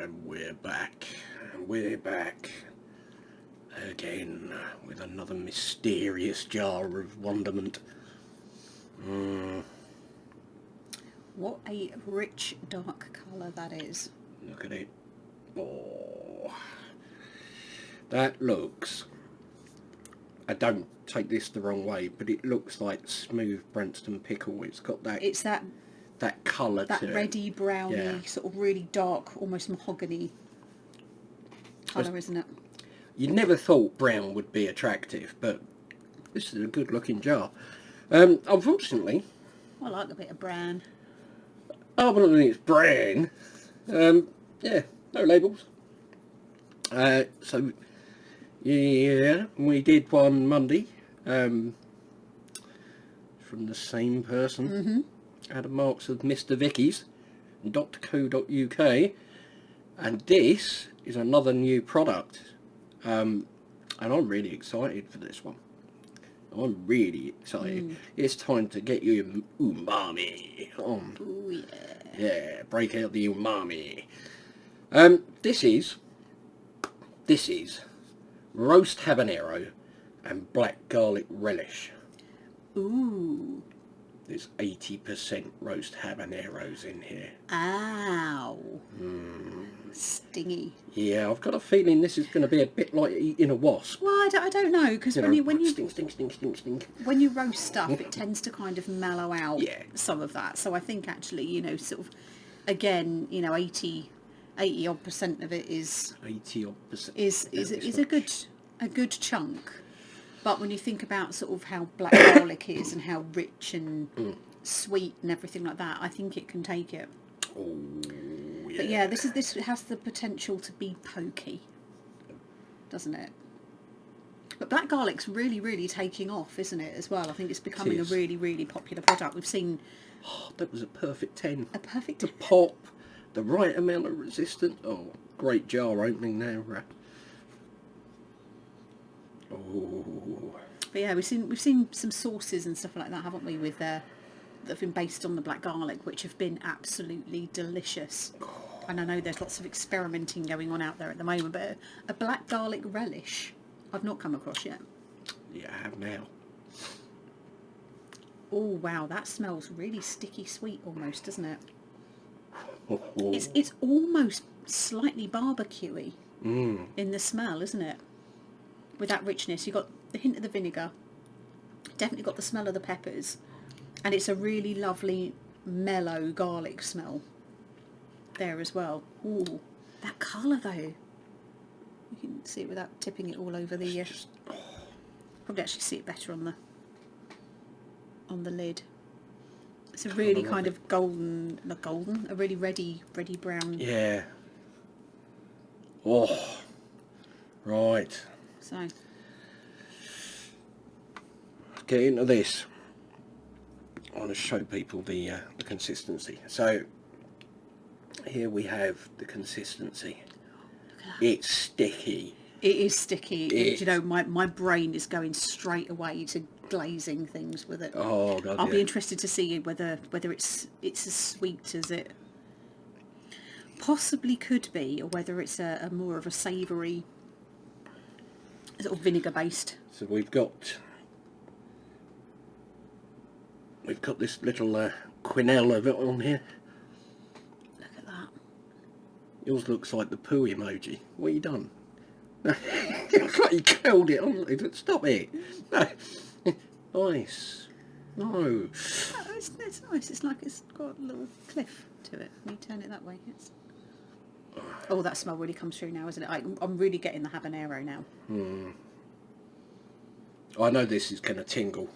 And we're back. We're back again with another mysterious jar of wonderment. What a rich dark colour that is. Look at it. Oh, that looks... I don't take this the wrong way, but it looks like smooth Branston pickle. It's got that... It's that colour to it. That reddy, browny, sort of really dark, almost mahogany colour, isn't it? You never thought brown would be attractive, but this is a good looking jar. Unfortunately... I like a bit of brown. Oh, but I think it's brown. Yeah, no labels. So, yeah, we did one Monday. From the same person. Mm-hmm. Adam Marks of Mr. Vikkis .co.uk, and this is another new product, and I'm really excited for this one. I'm really excited. It's time to get your umami on. Ooh, yeah. Yeah, break out the umami. This is roast habanero and black garlic relish. Ooh. There's 80% roast habaneros in here. Ow. Stingy. Yeah, I've got a feeling this is going to be a bit like eating a wasp. Well, I don't know, because when you stink. when you roast stuff, it tends to kind of mellow out some of that. So I think actually, sort of, again, 80 odd% of it is 80 odd percent is a good chunk. But when you think about sort of how black garlic is and how rich and sweet and everything like that, I think it can take it. Oh, yeah. But yeah, this has the potential to be pokey, doesn't it? But black garlic's really, really taking off, isn't it, as well? I think it's becoming a really, really popular product. We've seen... Oh, that was a perfect 10. A perfect... The pop, the right amount of resistance. Oh, great jar opening now. Oh. But yeah, we've seen some sauces and stuff like that, haven't we, with that have been based on the black garlic, which have been absolutely delicious. And I know there's lots of experimenting going on out there at the moment, but a black garlic relish I've not come across yet. Yeah, I have now. Oh wow, that smells really sticky sweet almost, doesn't it? Oh. It's almost slightly barbecuey in the smell, isn't it? With that richness, you've got the hint of the vinegar, definitely got the smell of the peppers, and it's a really lovely mellow garlic smell there as well. Ooh, that colour though, you can see it without tipping it all over the probably actually see it better on the lid. It's a really kind of a really ready brown. Yeah. Oh, right. So, get into this. I want to show people the consistency. So here we have the consistency. look at that. It's sticky. It is sticky. My brain is going straight away to glazing things with it. Oh God! I'll be interested to see whether it's as sweet as it possibly could be, or whether it's a more of a savoury, sort of vinegar based. So we've got this little quenelle of it on here. Look at that. Yours looks like the poo emoji. What have you done? It looks like you curled it on. Stop it. No. Nice. No. Oh, it's nice. It's like it's got a little cliff to it. When you turn it that way, oh, that smell really comes through now, isn't it? I'm really getting the habanero now. I know this is going to tingle.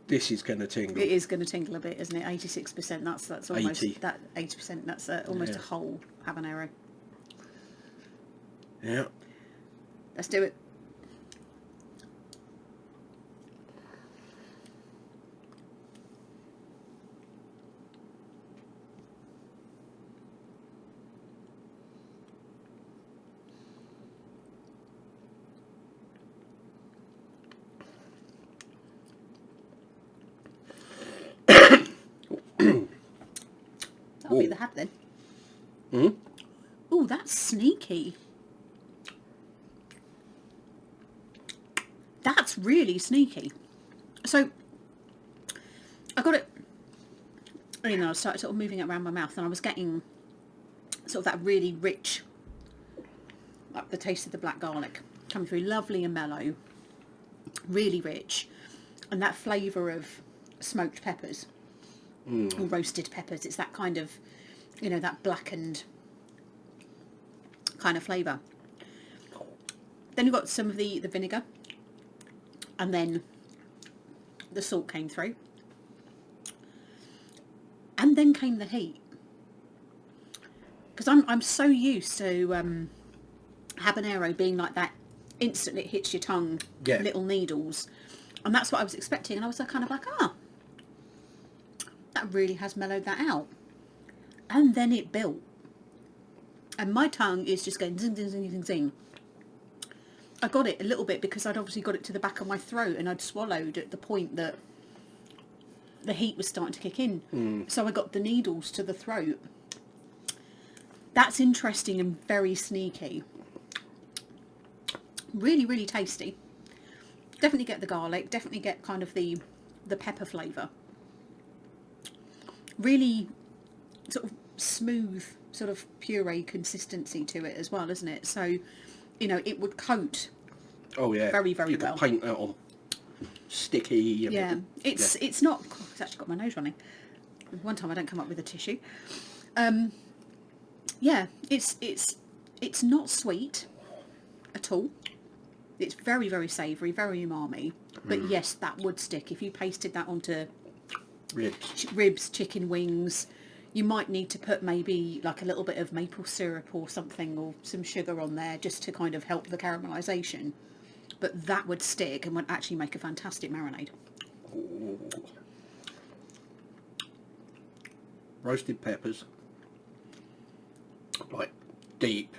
This is going to tingle. It is going to tingle a bit, isn't it? 86%. That's almost 80. That 80%. That's almost a whole habanero. Yeah. Let's do it. That'll be the hab then. Oh, that's sneaky. That's really sneaky. So I got it, you know, I started sort of moving it around my mouth and I was getting sort of that really rich, like the taste of the black garlic coming through, lovely and mellow, really rich, and that flavour of smoked peppers or roasted peppers. It's that kind of, you know, that blackened kind of flavour. Then you've got some of the vinegar, and then the salt came through, and then came the heat. Because I'm so used to habanero being like that, instantly it hits your tongue, little needles, and that's what I was expecting. And I was kind of like, that really has mellowed that out. And then it built, and my tongue is just going zing zing zing zing zing. I got it a little bit because I'd obviously got it to the back of my throat and I'd swallowed at the point that the heat was starting to kick in. So I got the needles to the throat. That's interesting and very sneaky. Really, really tasty. Definitely get the garlic, definitely get kind of the pepper flavour. Really sort of smooth, sort of puree consistency to it as well, isn't it? So, you know, it would coat very, very well. You could paint that on. Sticky. Yeah, it's not... Oh, it's actually got my nose running. One time I don't come up with a tissue. Yeah, it's not sweet at all. It's very, very savoury, very umami. But yes, that would stick. If you pasted that onto ribs, chicken wings, you might need to put maybe like a little bit of maple syrup or something, or some sugar on there just to kind of help the caramelisation. But that would stick and would actually make a fantastic marinade. Ooh. Roasted peppers, like deep,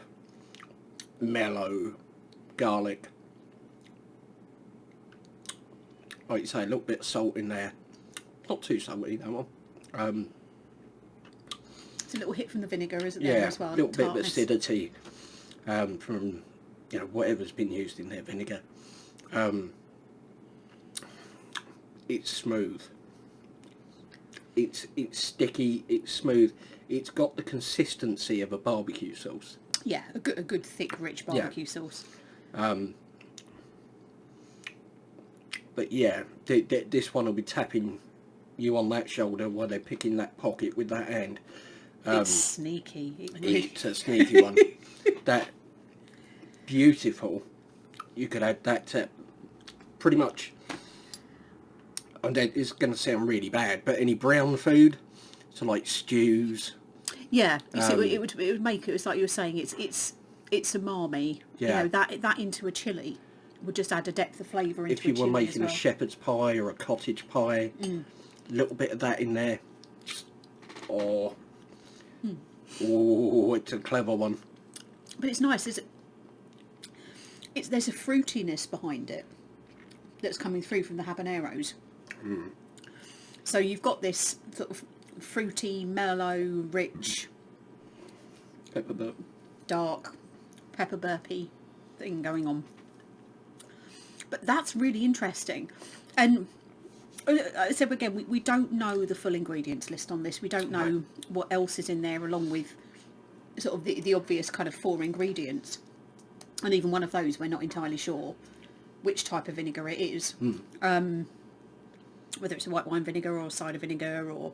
mellow garlic. Like you say, a little bit of salt in there. Not too salty, that one. It's a little hit from the vinegar, isn't there, as well? A little bit of acidity from, you know, whatever's been used in their vinegar. It's smooth. It's sticky. It's smooth. It's got the consistency of a barbecue sauce. Yeah, a good thick, rich barbecue sauce. But yeah, this one will be tapping you on that shoulder while they're picking that pocket with that hand. It's sneaky. It's a sneaky one. That beautiful. You could add that to pretty much, and it's going to sound really bad, but any brown food, so like stews. Yeah, you see, it would make it. It's like you were saying. It's umami. Yeah. You know, that into a chilli would just add a depth of flavour into. If you a were chilli making as well. a shepherd's pie or a cottage pie, a little bit of that in there. Oh, it's a clever one. But it's nice. There's a fruitiness behind it that's coming through from the habaneros. So you've got this sort of fruity, mellow, rich, Pepper burp. dark, pepper burpy thing going on. But that's really interesting. And I said again, we don't know the full ingredients list on this. We don't know what else is in there along with sort of the obvious kind of 4 ingredients. And even one of those, we're not entirely sure which type of vinegar it is. Whether it's a white wine vinegar or cider vinegar or...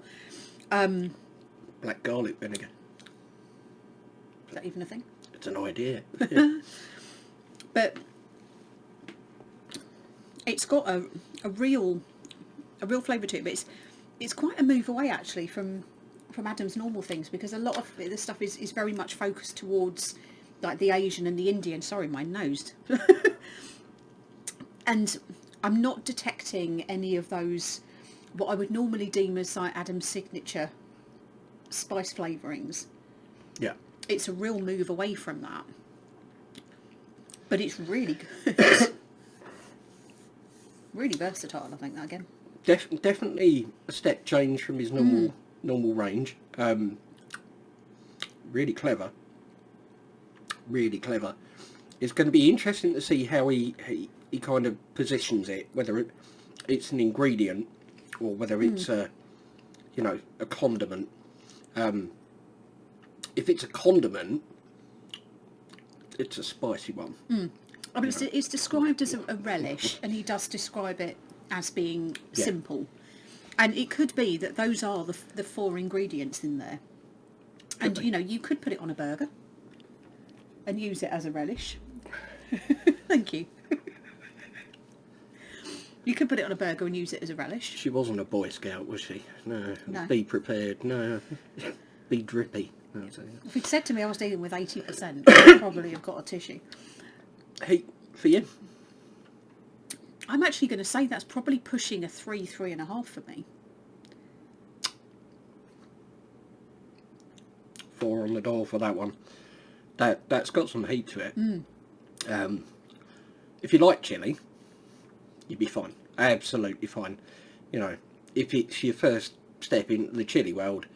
Black garlic vinegar. Is that even a thing? It's an idea. Yeah. But it's got a real flavour to it, but it's quite a move away actually from Adam's normal things, because a lot of this stuff is very much focused towards like the Asian and the Indian. Sorry, my nose. And I'm not detecting any of those, what I would normally deem as like Adam's signature spice flavourings. Yeah. It's a real move away from that. But it's really good. Really versatile, I think, that again. Definitely a step change from his normal range. Really clever. really clever. It's going to be interesting to see how he kind of positions it, whether it's an ingredient or whether it's a condiment. If it's a condiment, it's a spicy one. I mean, it's described as a relish, and he does describe it as being simple. And it could be that those are the 4 ingredients in there. And, you could put it on a burger and use it as a relish. Thank you. You could put it on a burger and use it as a relish. She wasn't a Boy Scout, was she? No. Be prepared. No. Be drippy. If he'd said to me I was dealing with 80%, I'd probably have got a tissue. Hey, for you? I'm actually going to say that's probably pushing a 3.5 for me. 4 on the door for that one. That's got some heat to it. If you like chili, you'd be fine. Absolutely fine. If it's your first step into the chili world,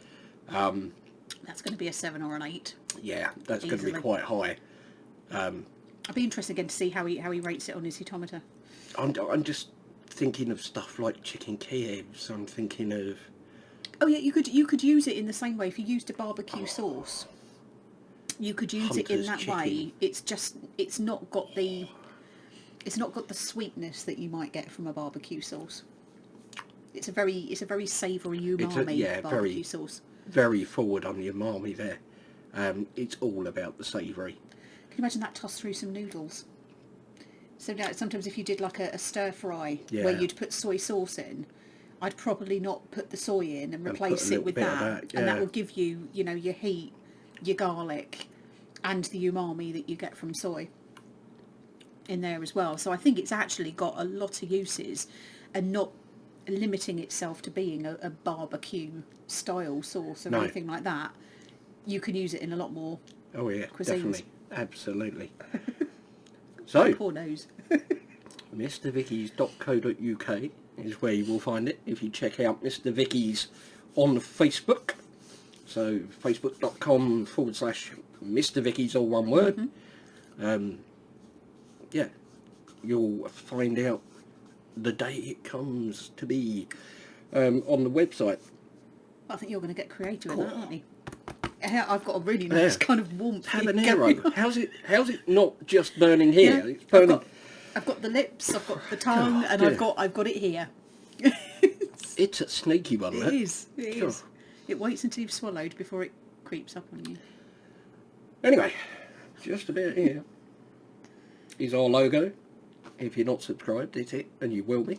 that's going to be a 7 or an 8. Yeah, that's going to be quite high. I'd be interested again to see how he rates it on his heatometer. I'm just thinking of stuff like chicken Kievs. I'm thinking of... Oh yeah, you could use it in the same way. If you used a barbecue sauce, you could use it in that way. It's not got the sweetness that you might get from a barbecue sauce. It's a very savoury umami barbecue sauce. Very forward on the umami there. It's all about the savoury. Can you imagine that tossed through some noodles? So now sometimes if you did like a stir fry where you'd put soy sauce in, I'd probably not put the soy in and replace it with that. And that will give you, your heat, your garlic, and the umami that you get from soy in there as well. So I think it's actually got a lot of uses and not limiting itself to being a barbecue style sauce or anything like that. You can use it in a lot more cuisines. Definitely. Absolutely. So, poor nose. MrVikkis.co.uk is where you will find it if you check out Mr. Vikkis on Facebook. So, facebook.com/Mr. Vikkis, all one word. You'll find out the day it comes to be on the website. I think you're going to get creative with that, aren't you? I've got a really nice kind of warmth. Habanero. How's it not just burning here? It's burning. I've got the lips, I've got the tongue, and I've got it here. It's a sneaky one, It is. It waits until you've swallowed before it creeps up on you. Anyway, just about here is our logo. If you're not subscribed, it's it, and you will be.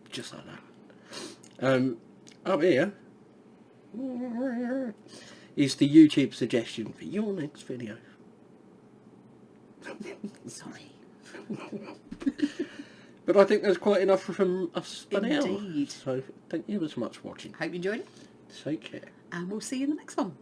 Just like that. Up here is the YouTube suggestion for your next video. Sorry. But I think there's quite enough from us for now. Indeed. So thank you very much for watching. Hope you enjoyed it. Take care. And we'll see you in the next one.